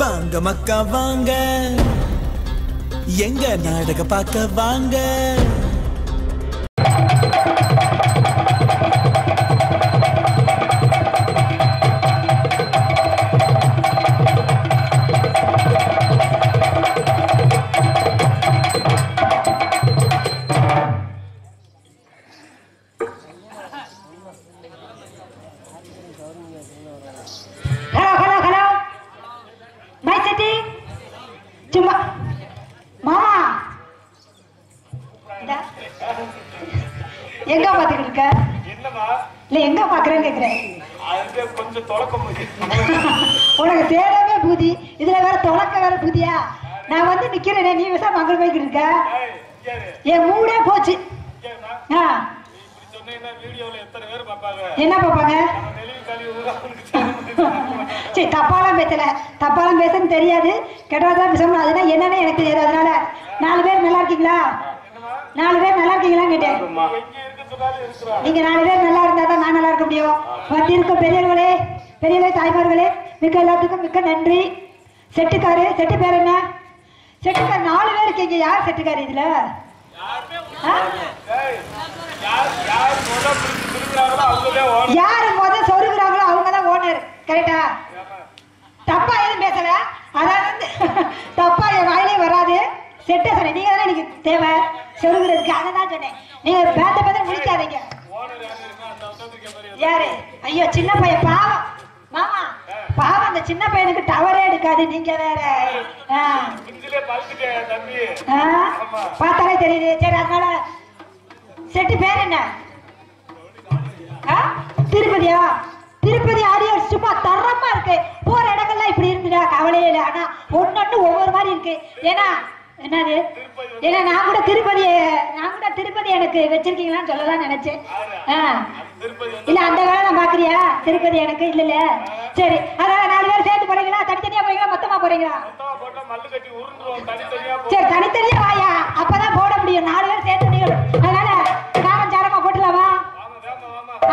வாங்க மக்கா வாங்க, எங்க நாடக பார்க்க வாங்க. எங்க பாத்துக்கிட்டு இருக்க? இல்ல எங்க பாக்குறேன்னு கேக்குறேன். உனக்கு தேடவே பூதி, இதுல வேற தொலைக்க வேற பூதியா? நான் வந்து நிக்கிறேன், நீ விசா மகள் போய்கிட்டு இருக்க. என் மூடே போச்சு. என்ன பாப்பாங்க? சரி, தப்பாலாம் பேசல, தப்பாலாம் பேசன்னு தெரியாது, கெட்டதான் பேசணும். அதுனா என்னன்னு எனக்கு தெரியாது. அதனால 4 பேர் நல்லா இருக்கீங்களா? 4 பேர் நல்லா இருக்கீங்களான்னு கேட்டேன். நீங்க 4 பேர் நல்லா இருந்தா தான் நான் நல்லா இருக்க முடியும். வந்திருக்கும் பெரியவர்களே, பெரியவர்களே, தாய்மார்களே, மிக்க எல்லாத்துக்கும் மிக்க நன்றி. செட்டுக்காரு, செட்டு பேர் என்ன? செட்டுக்காரு 4 பேர் இருக்கீங்க. யார் செட்டுக்காரு இதுல? யாரு முதல் சொருகிறாங்களோ அவங்கதான் ஓனர். கரெக்டா? தப்பா எதுவும் பேசல. அதாவது வந்து தப்பா என் வாயிலே வராது. செட்ட சொன்னேன், நீங்க தானே எனக்கு தேவை சொருகிறதுக்கு, அதை தான் சொன்னேன். நீங்க பேத்த பேத்த முடிக்காதீங்க. யாரு? ஐயோ, சின்ன பையன் பாவம். மாமா பாவம், அந்த சின்ன பையனுக்கு டவரே எடுக்காது. நீங்க வேற பார்த்தாலே தெரியுது. சரி, அதனால செட்டு பேர் என்ன? திருப்பதியா? திருப்பதி ஆடியன்ஸ் சும்மா தரமா இருக்கு. போற இடங்கள்லாம் இப்படி இருந்துடா, கவலையே இல்லை. ஆனா ஒன்னொன்னு ஒவ்வொரு மாதிரி இருக்கு. ஏன்னா என்னது, ஏன்னா நான் கூட திருப்பதி எனக்கு வச்சிருக்கீங்களான்னு சொல்லலாம் நினைச்சேன். இல்ல அந்த வேலை நான் பாக்குறியா? திருப்பதி எனக்கு இல்ல இல்ல. சரி, அதான் 4 பேர் சேர்ந்து போறீங்களா, தனித்தனியா போறீங்களா, மொத்தமா போறீங்களா? சரி, தனித்தனியா வாயா, அப்பதான் போட முடியும். 4 பேர் சேர்த்து. அதனால காரம் சாரமா போட்டுலாமா?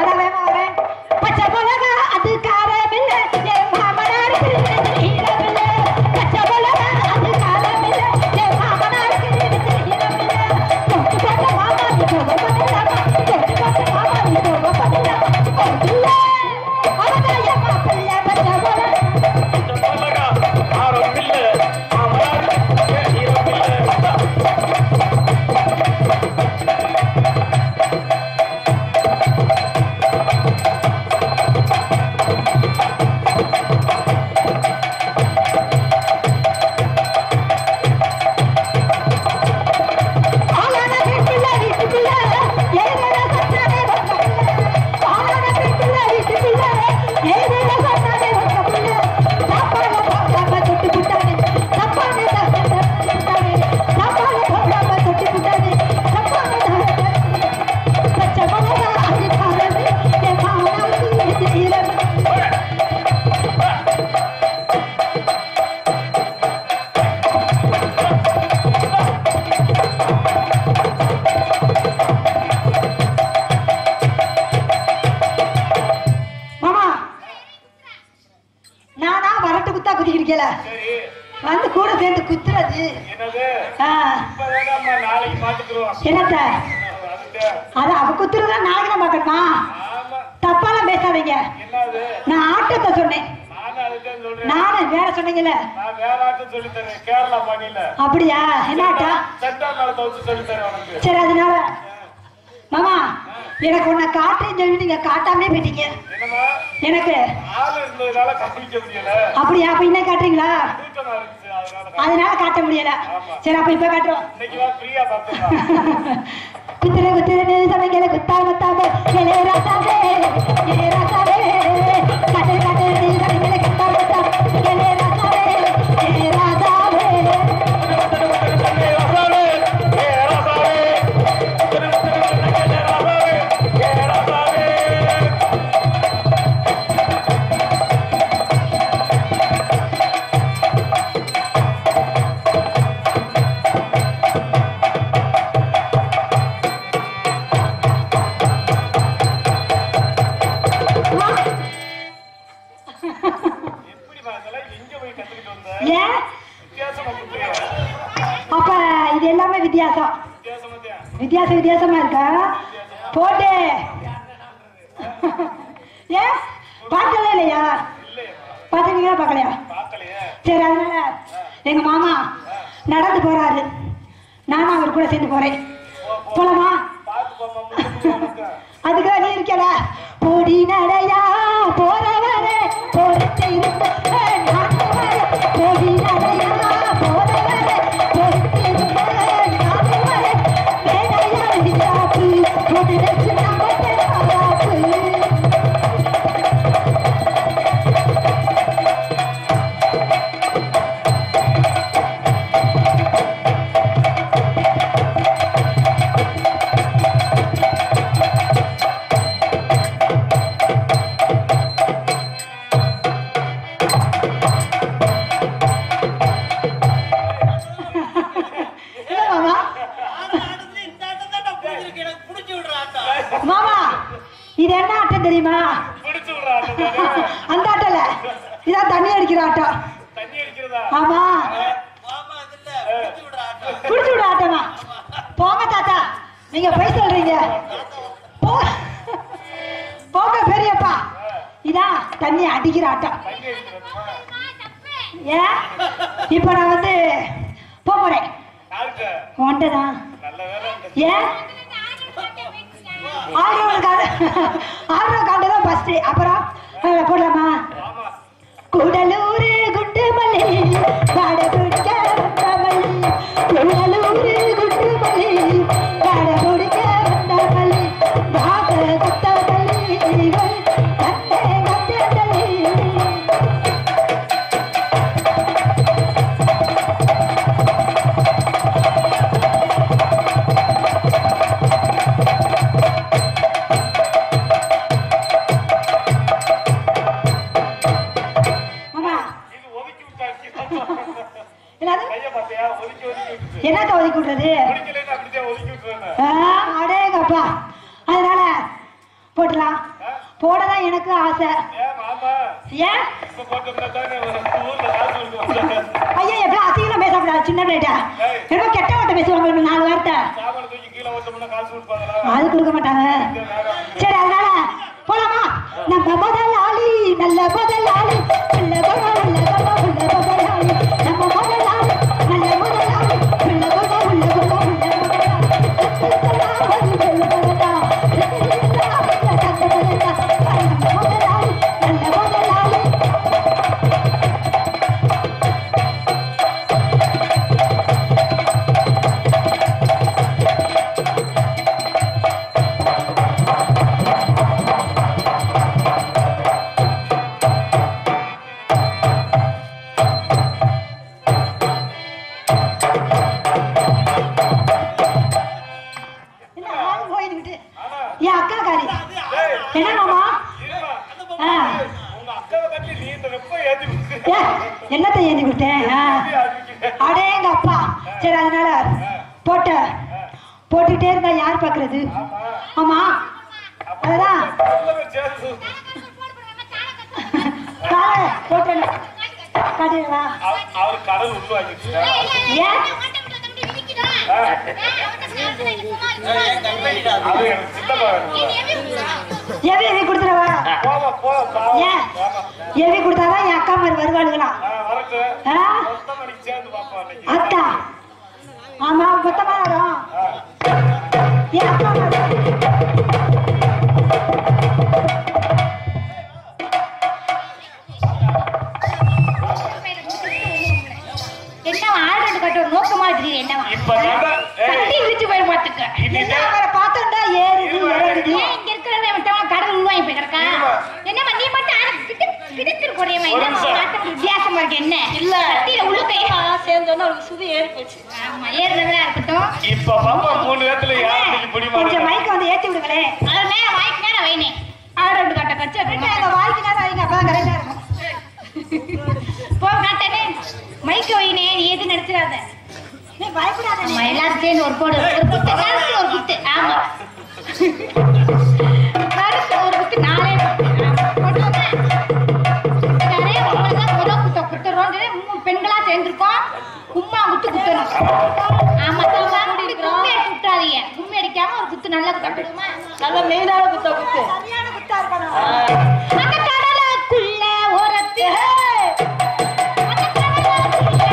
அதான் வேமா வரேன். பச்சை மிளகா அது காரம் இல்ல, என் மாமனாருக்கு ஈரம் இல்ல. பச்சை மிளகா அது காரம் இல்ல, என் மாமனாருக்கு ஈரம் இல்ல. தொட்டு போட்ட மாமா நீ போக பண்ணலாமா? தொட்டு போட்ட மாமா நீ போக பண்ணலாமா? இல்ல அவதான் என் மாப்பிள்ளை. பச்சை மிளகா காரம் இல்ல, மாமனாருக்கு ஈரம் இல்ல. வந்து கூட சேர்ந்து குத்துறது என்னத்த? அது அவ குத்துறதா நாளைக்கு தான் பார்க்கணுமா? தப்பாலாம் பேசாதீங்க. நான் ஆட்டத்தை சொன்னேன். நானும் வேற சொன்னீங்கல்ல. அப்படியா? என்ன ஆட்டம்? சரி, அதனால மாமா எனக்கு உன்னை காட்டுறேன்னு சொல்லி நீங்க காட்டாமே போயிட்டீங்க. எனக்கு அப்படியா? அப்ப இன்னும் காட்டுறீங்களா? அதனால காட்ட முடியல. சரி, அப்ப இப்ப காட்டுறோம். குத்துற குத்துற சமைக்கல குத்தாம தாம ராசாவே ராசாவே கட்டு கட்டு சமைக்கல குத்தாம தாம ராசாவே ராசாவே. வித்தியாசம் வித்தியாசமா இருக்கா போட்டு ஏன் பார்க்கல இல்லையா பாத்துக்கீங்களா பார்க்கலையா சரி அதனால எங்க மாமா நடந்து போறாரு நானும் அவர் கூட சேர்ந்து போறேன் போலாமா அதுக்குதான் நீ இருக்கல பொடி நடையா போறவரே பொறுத்து பொடி நடையா போறவரே பொறுத்து மாமா இது என்ன ஆட்டம் தெரியுமா அந்த ஆட்டல இதான் தண்ணி அடிக்கிற ஆட்டம் ஆமா குடிச்சு விட ஆட்டமா போங்க தாத்தா நீங்க போய் சொல்றீங்க போங்க பெரியப்பா இதான் தண்ணி அடிக்கிற ஆட்டம் ஏன் இப்ப நான் வந்து போறேன் ஒன்றுதான் ஏன் ஆடுறோம் ஃபர்ஸ்ட் அப்புறம் போடலாமா கூடலூர் குண்டுமல்லி வாட குடிக்க வந்தமல்லி கூடலூர் குண்டுமல்லி வாட குடிக்க வந்தமல்லி வாக கத்தமல்லி கத்தே கத்தமல்லி என்னத்த ஒதுக்கி விடுறது அடேங்கப்பா அதனால போட்டுலாம் போடதான் எனக்கு ஆசை ஏன் ஐயா எப்ப அசிங்கமா பேசக்கூடாது சின்ன பிள்ளைட்டா எப்ப கெட்ட வார்த்தை பேசுவாங்க 4 வார்த்தை அது கொடுக்க மாட்டாங்க சரி அதனால போலாமா நம்ம முதலாளி நல்ல முதலாளி நல்ல முதலாளி நம்ம முதலாளி நல்ல முதலாளி என்னத்தை ஏந்தி விட்டேன் அடேங்க அப்பா சரி அதனால போட்டுட்டே இருந்தா யார் பாக்குறது ஆமா அதுதான் போட்டு காட்டுங்களா ஏன் எவி கொடுத்துருவா ஏன் எவி கொடுத்தாதான் என் அக்கா மாதிரி வருவாளுங்களா அத்தா ஆமா மொத்தமா வரும் என் அக்கா என்னவா ஆல்ரெடி கட்ட ஒரு நோக்க மாதிரி என்னவா கட்டி விரிச்சு போய் பாத்துக்க அவரை பார்த்தோம்டா ஏறுது இறங்குது ஏன் இங்க இருக்கிறத விட்டவன் கடல் உள்வாங்கி போய் கிடக்கா என்னவா நீ மட்டும் கிடத்துரு குறையமா என்ன வித்தியாசமா இருக்கு என்ன இல்ல கட்டியில உள்ளுக்கையா சேர்ந்தோன்னு ஒரு சுதி ஏறி போச்சு ஆமா ஏறுறதா இருக்கட்டும் இப்ப பாப்பா 3 நேரத்துல யாருக்கு புடி மாட்டே கொஞ்சம் மைக்க வந்து ஏத்தி விடுங்களே அத நேரா வாய்க்கு நேரா வைனே ஆல்ரெடி கட்ட கச்ச அந்த வாய்க்கு நேரா வைங்க அப்பதான் கரெக்டா இருக்கும் போ காட்டனே மைக்க வைனே நீ எது நினைச்சிராத நீ பயப்படாத நம்ம எல்லாரும் சேர்ந்து ஒரு போடு ஒரு குத்து கருத்து ஒரு குத்து ஆமா கருத்து ஒரு குத்து நாளே போட்டுங்க நிறைய உங்களுக்கு முதல் குத்த குத்துறோம் 3 பெண்களா சேர்ந்துருக்கோம் உம்மா குத்து குத்துறோம் ஆமா குத்து சரியான குத்தா இருக்கணும் அந்த கடலுக்குள்ள ஓரத்து அந்த கடலுக்குள்ள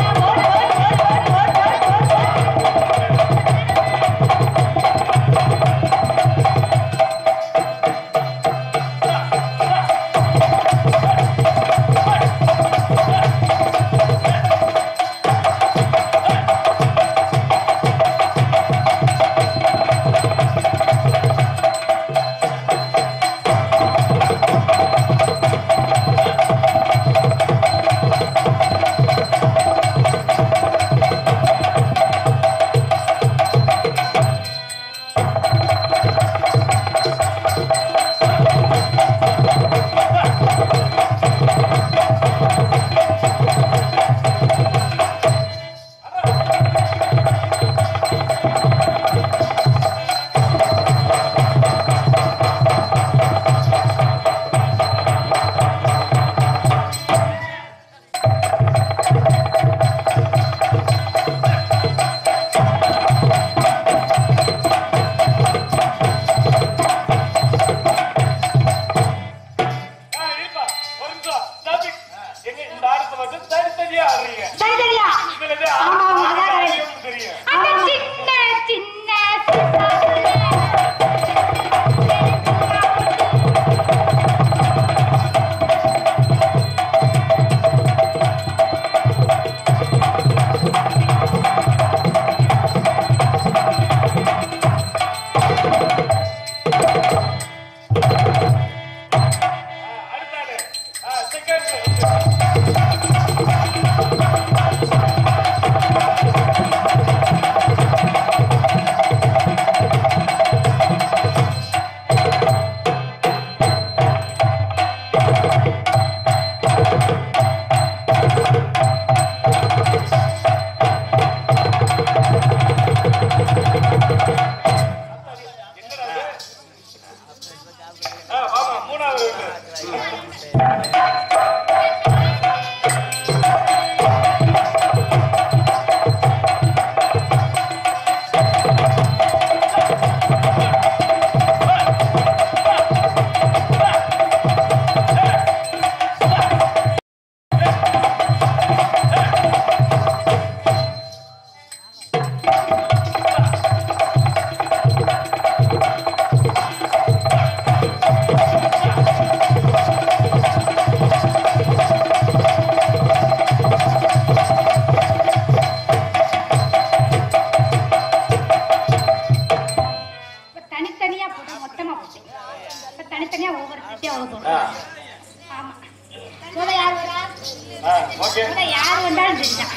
யார் வந்தாலும் சரிதான்.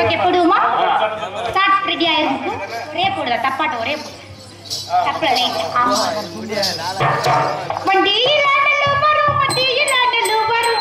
ஓகே போடுவோமா? ஸ்டார்ட் ரெடியா இருக்கு. ஒரே போடுதா தப்பாட்ட ஒரே போடு. தப்பல ரைட். ஆமா. வண்டியில நல்ல வரும் வண்டியில நல்ல வரும்.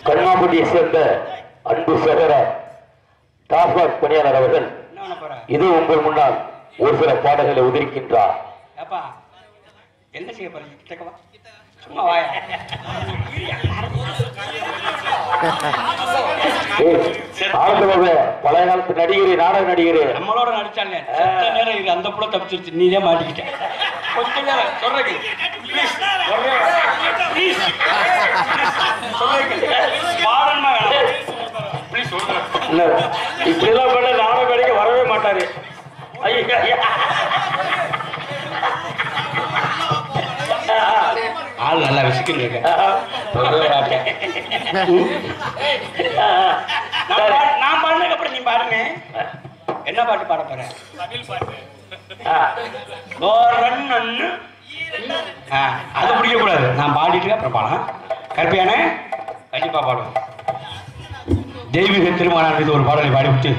கண்ணாம்பட்டியை சேர்ந்த அன்பு சகோதர டாஸ்மாக் பணியாளர் அவர்கள் இது உங்கள் முன்னால் ஒரு சில பாடல்களை உதிர்க்கின்றார். என்ன செய்ய போறீங்க? சும்மா வாய. பழைய காலத்து நடிகரே, நாடக நடிகரே நம்மளோட நடிச்சாங்க. நேரம் இது அந்த புள்ள தப்பிச்சிருச்சு, நீதே மாட்டிக்கிட்ட. கொஞ்ச நேரம் சொல்றேன். இப்படிலாம் பண்ண நாடக நடிக்க வரவே மாட்டாரு. ஆள் நல்லா விசிக்கிறீங்க. நான் பாடுனதுக்கு அப்புறம் நீ பாடுங்க. என்ன பாட்டு பாட போறேன்? அது பிடிக்க கூடாது. நான் பாடிட்டு அப்புறம் பாடலாம். கருப்பியான கண்டிப்பா பாடுவோம். தெய்வீக திருமணம் இது ஒரு பாடலை பாடிவிட்டு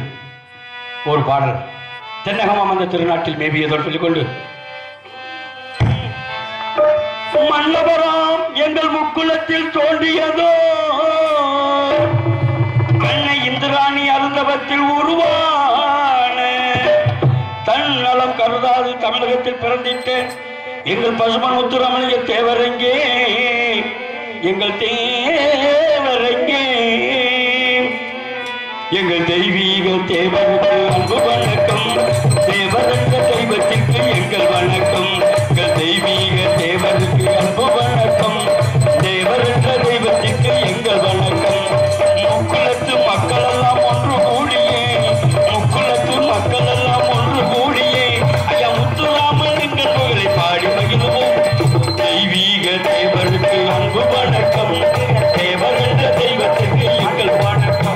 ஒரு பாடல் தென்னகமாம் அந்த திருநாட்டில் மேபியதோடு சொல்லிக்கொண்டு மன்னபுரம் எங்கள் முக்குளத்தில் தோன்றியதோ கண்ணை இந்திராணி அருந்தவத்தில் உருவான தன் நலம் கருதாது தமிழகத்தில் பிறந்திட்டேன். எங்கள் பசுமன் முத்துராமலிங்க தேவரங்கே, எங்கள் தேவரங்கே, எங்கள் தெய்வீக தேவருக்கு அன்பு வணக்கம். தேவரங்க தெய்வத்திற்கு எங்கள் வணக்கம். எங்கள் தெய்வீக தேவருக்கு அன்பு வணக்கம். தேவரங்க தெய்வத்திற்கு எங்கள் வணக்கம். முக்குளத்து மக்கள் எல்லாம் ஒன்று கூடியே, முக்குளத்து மக்கள் எல்லாம் ஒன்று கூடியே ஐயா முத்துராமன் எங்கள் புகழை பாடி மகிழ்வோம். தெய்வீக தேவருக்கு அன்பு வணக்கம். தேவரங்க தெய்வத்திற்கு எங்கள் வணக்கம்.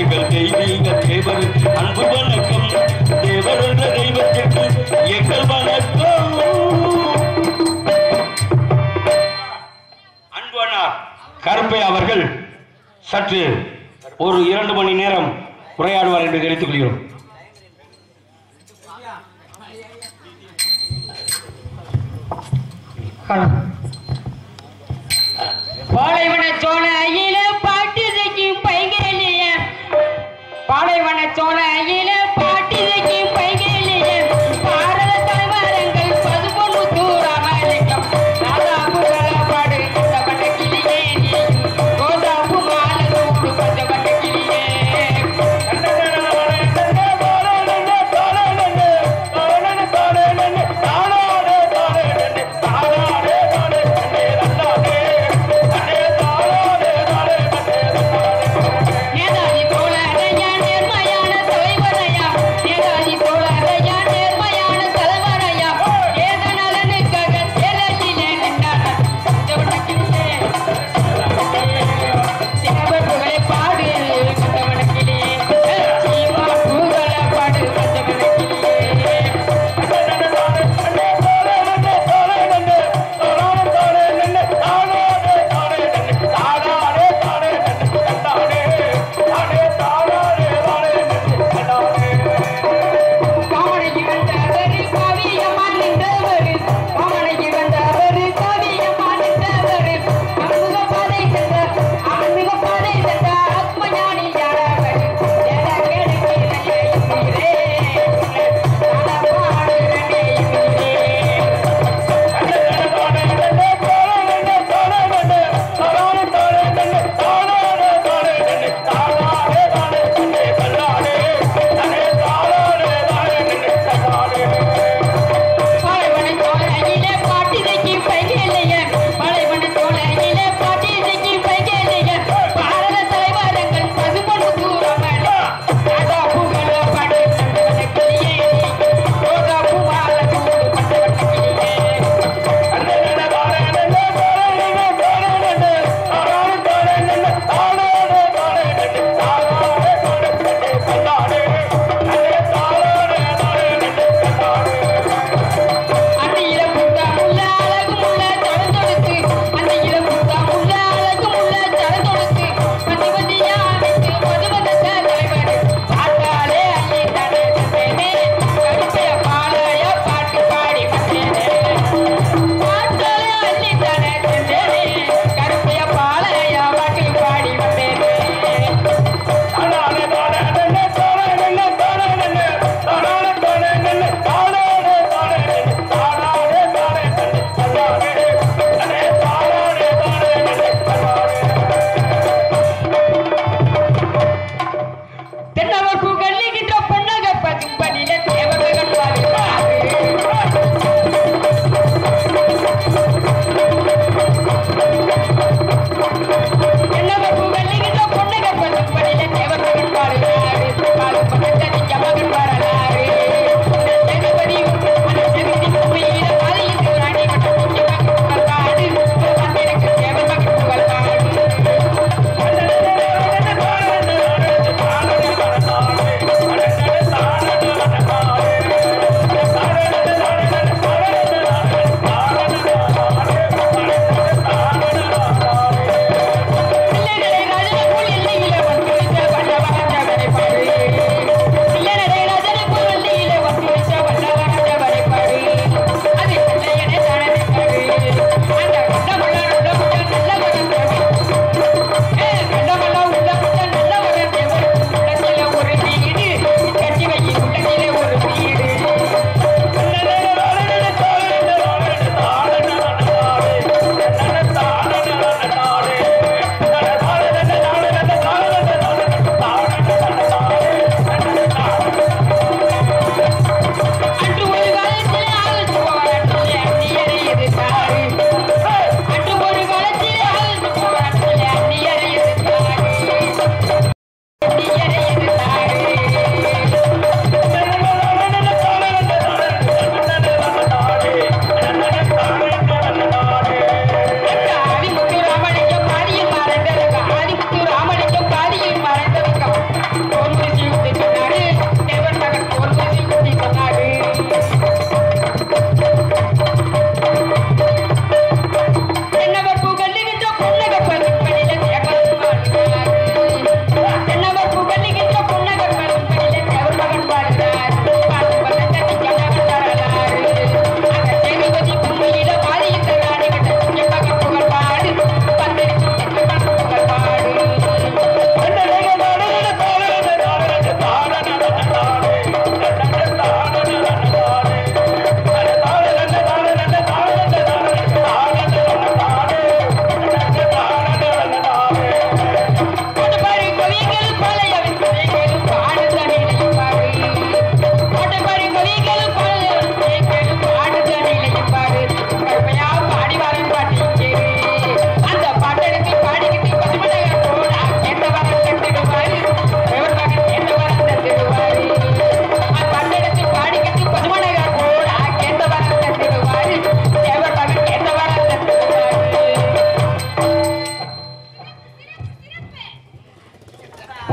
எங்கள் தெய்வீக தேவர் அன்பு வணக்கம் தேவர் என்ற தெய்வத்திற்கு எங்கள் வணக்கம். அன்பனார் கருப்பை அவர்கள் சற்று ஒரு 2 மணி நேரம் உரையாடுவார் என்று தெரிவித்துக் கொள்கிறோம். பாலைவன சோழ அயில பாட்டு தைக்கும் பைகளிய பாலைவன சோழ அயில பாட்டு தைக்கும் பைகளிய பாரத தலைவரங்கள் பதுபொன் முத்தூராமலிங்கம் ராதாபுர பாடு இந்த பட்டக்கிளியே கோதாபு மாலூடு பட்ட பட்டக்கிளியே தானே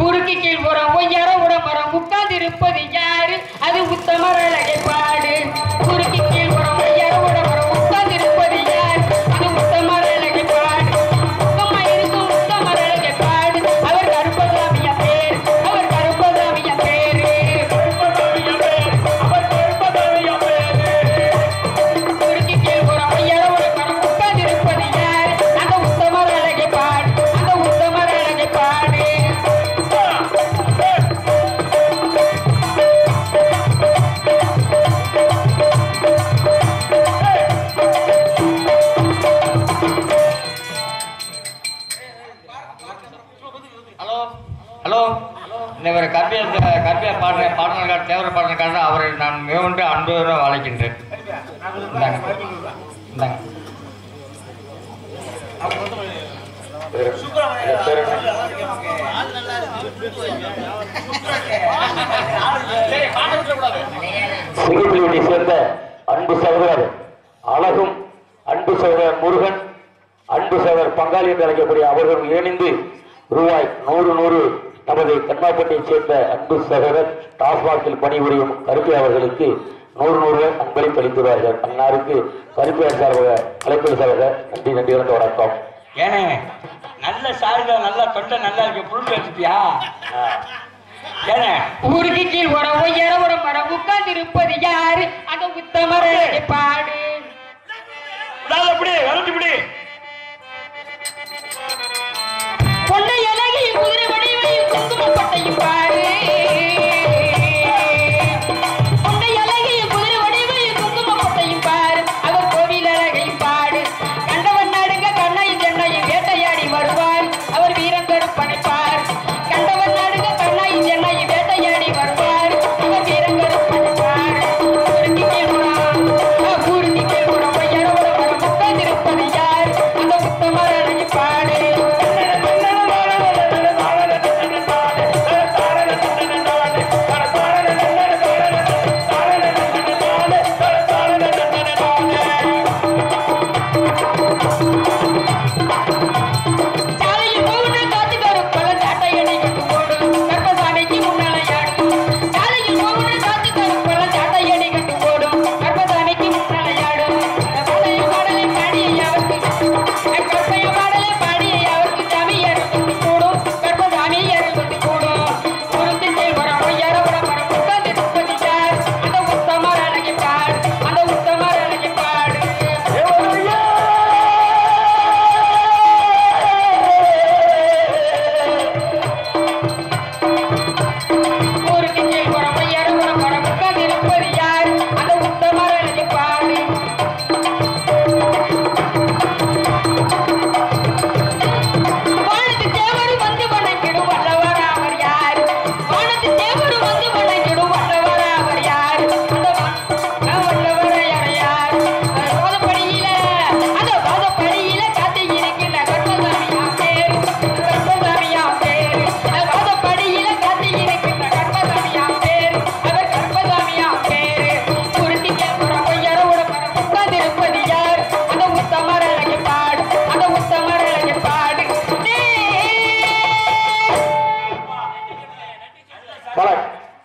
ஊருக்கு கீழ் புறம் ஒய்யார உடம்பரம் உட்கார்ந்து இருப்பது யாரு அது உத்தமர் அழகை பாடு ஊருக்கு கீழ் புறம் ஒய்யார உடம்பரம் உட்கார்ந்து இருப்பது யாரு அது உத்தமர் அழகை பாடு உத்தமா இருக்கும் உத்தமர் அழகை பாடு அவர் கருப்பசாமியா பேரு அவர் கருப்பசாமியா பேரு ஊருக்கு கீழ் புறம் ஒய்யார உடம்பரம் உட்கார்ந்து இருப்பது யாரு அந்த உத்தமர் அழகை பாடு அந்த உத்தமர் அழகை பாடு ஹலோ இந்த கற்பியா பாடனர் தேவர பாடனருக்காக அவரை நான் மிகவும் அன்புடன் அழைக்கின்றேன். சிகிச்சையை சேர்ந்த அன்பு சகோதரர் அழகும் அன்பு சகோதரர் முருகன் அன்பு சகோதரர் பங்காளி என்று அழைக்கக்கூடிய அவர்கள் இணைந்து ரூபாய் 100 நமது கன்மாப்பட்டியை சேர்ந்த அன்பு சகோதரர் டாஸ்மாகில் பணிபுரியும் கருப்பை அவர்களுக்கு 100 அன்பளிப்பு அளித்துள்ளார்கள். அன்னாருக்கு கருப்பையார் சார்பாக அழைப்பு சார்பாக நன்றி வந்த வணக்கம். ஏனே நல்ல சாருங்க நல்லா தொண்டை நல்லா இருக்கு புல் வச்சுட்டியா ஏனே ஊருக்கு கீழ் ஒரு ஒய்யார ஒரு மரம் உட்கார்ந்து இருப்பது யாரு அந்த உத்தமர் அழகை பாடு அப்படி வரட்டுப்படி கொண்டை அழகில் குதிரை வடிவையும் குங்குமப்பட்டையும் பாடு கொண்டை அழகில் குதிரை வடிவையும் குங்குமப்பட்டையும் பாடு அவர் கோவில் அழகையும் பாடு கண்டவன் நடுங்க கண்ணையும் சென்னையும் வேட்டையாடி வருவார் அவர் வீரம் கருப்பணிப்பார் கண்டவன் நடுங்க கண்ணையும் சென்னையும் வேட்டையாடி வருவார் அவர் வீரம் கருப்பணிப்பார் ஊருக்கு கீழ் ஒய்யார ஒரு மரம் உட்கார்ந்திருப்பது யார் அந்த உத்தமர் அழகை பாடு சாலையில் போகுது காத்துக்காரு பழம் சாட்டை எடை கட்டு போடும் கர்ப்பசாமிக்கு முன்னாலையாடும் சாலையில் போகுது காத்துக்காரு பழம் சாட்டை எடை கட்டு போடும் கர்ப்பசாமிக்கு முன்னாலையாடும் கற்பைய பாடலை பாடிய அவருக்கு சாமி அருள் கூடும் கர்ப்பசாமி அருள் கூடும் குருத்தில் வரம் ஒய்யார உடம்பரம் உட்கார்ந்து இருப்பது யார் அந்த உத்தமர் அழகை பாடு அந்த உத்தமர் அழகை பாடு ஊருக்கு கீழ் புறம் ஒய்யார உடம்பரம் உட்கார்ந்து இருப்பது யார் அந்த உத்தமர் அழகை பாடு வானத்து தேவரு வந்து வணங்கிடும் வல்லவர் அவர் யார் வானத்து தேவரு வந்து வணங்கிடும் வல்லவர் அவர் யார் அந்த வல்லவர் யார் அந்த வாதப்படியில காத்து இருக்கின்ற கர்ப்பசாமியா பேர் கர்ப்பசாமியா பேர் வாதப்படியில காத்து இருக்கின்ற கர்ப்பசாமியா பேர் அவர் கர்ப்பசாமியா பேர் குருத்தி கேட்புறம் ஒய்யார உடம்பரம் உட்கார்ந்து இருப்பது யார் அந்த உத்தமர் அழகை பாடு அந்த உத்தமர் அழகை பாடு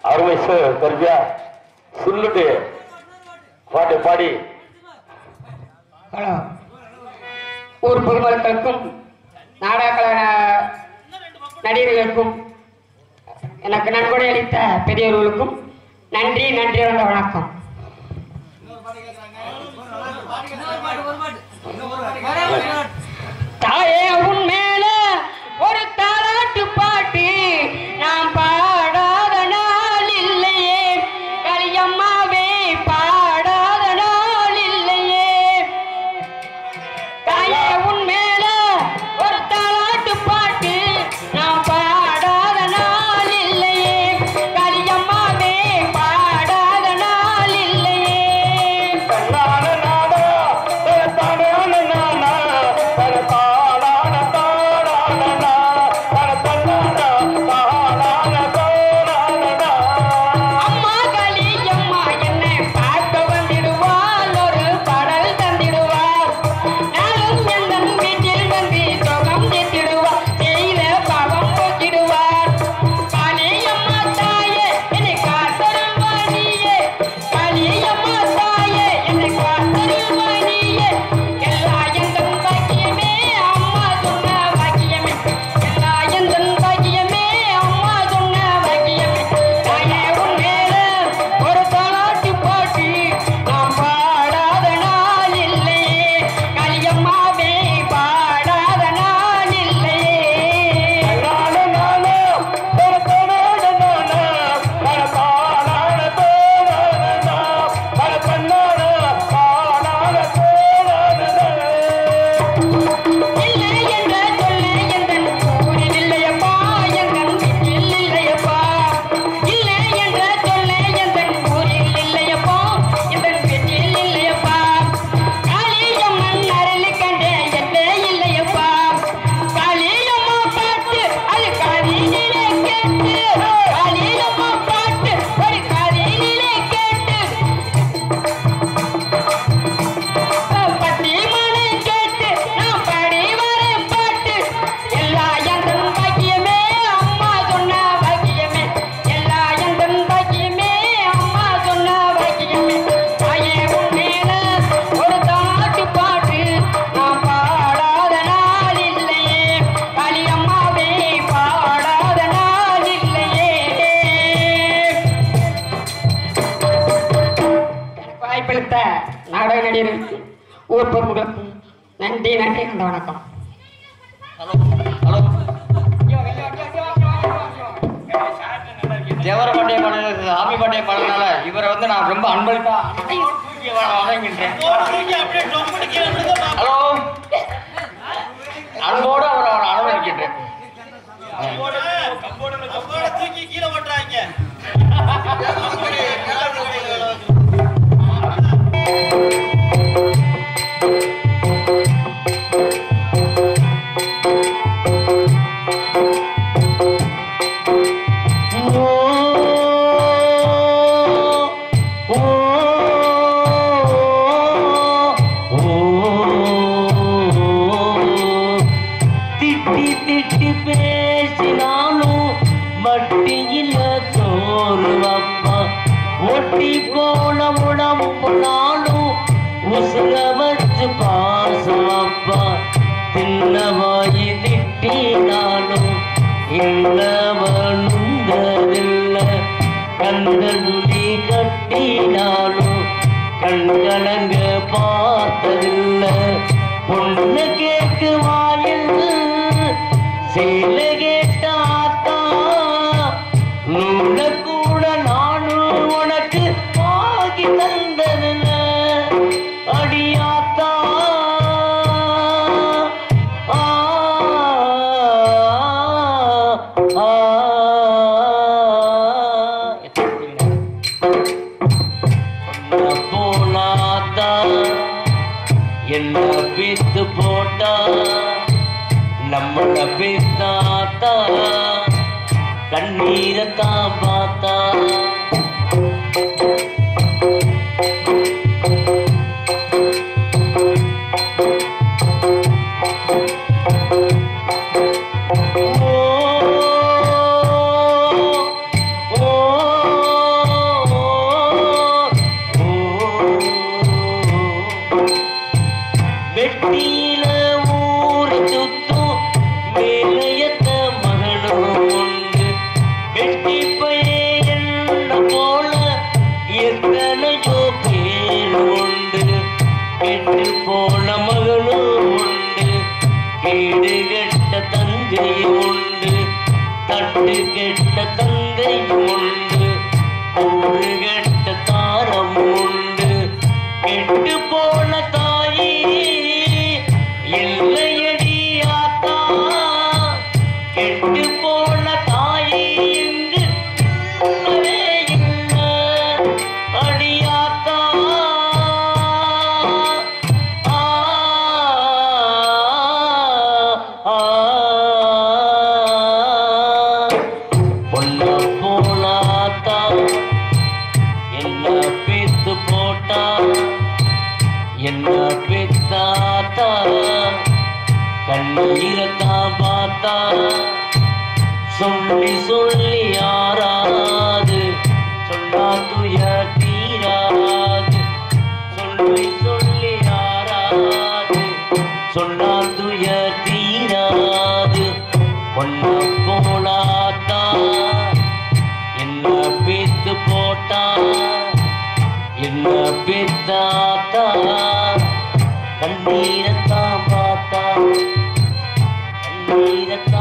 அருமை கருப்பியா சொல்லுட்டு பாட்டு பாடி ஹலோ ஊர் பொதுமக்களுக்கும் நாடக நடிகர்களுக்கும் எனக்கு நன்கொடை அளித்த பெரியவர்களுக்கும் நன்றி வந்த வணக்கம். தாயே உன் மேல ஒரு தாலாட்டு பாட்டு நான் பாடாத நாள் இல்லையே கலியம்மாவே பாடாத நாள் இல்லையே தாயே உன் மேல ஒரு தாலாட்டு பாட்டு நான் பாடாத நாள் இல்லையே கலியம்மாவே பாடாத நாள் இல்லையே நானா நடிகர்களுக்கு ஊர் பொறுப்புகளுக்கும் நன்றி நன்றி அந்த வணக்கம். தேவரபாண்டிய பாடல் ஆபி பாண்டிய பாடல்னால இவரை வந்து நான் ரொம்ப அன்பளிப்பா வணங்குகின்றேன். ஹலோ, அன்போடு அவரை அனுமதிக்கின்றேன். கண்களுடி கட்டினாலும் கண்கலங்க பார்த்ததில்லை. பொண்ணு கேக்கு வாயில் சேல கேட்டாத்தா நூல கூட நானும் உனக்கு வாங்கி தந்ததில்ல அடியாத்தா. என்ன பித்து போட்டா நம்மள பித்தாத்தா கண்ணீரத்தான் பார்த்தா. கெட்ட தந்தை உண்டு ஒரு கெட்ட தாரம் உண்டு கெட்டு போன தாயி இல்லையடி ஆத்தா கெட்டு போன தாயி இங்கு இல்லவே இல்லை அடியாத்தா. என்ன பித்தாத்தா கண்ணீரத்தான் பார்த்தா சொல்லி சொல்லி யாராது சொன்னா துய தீராது சொல்லி சொல்லி யாராது சொன்னா துய தீராது. பொண்ண போலாத்தா என்ன பித்து போட்டா என்ன பித்தாத்தா கண்ணீரத்தான் பார்த்தா கண்ணீரத்தான்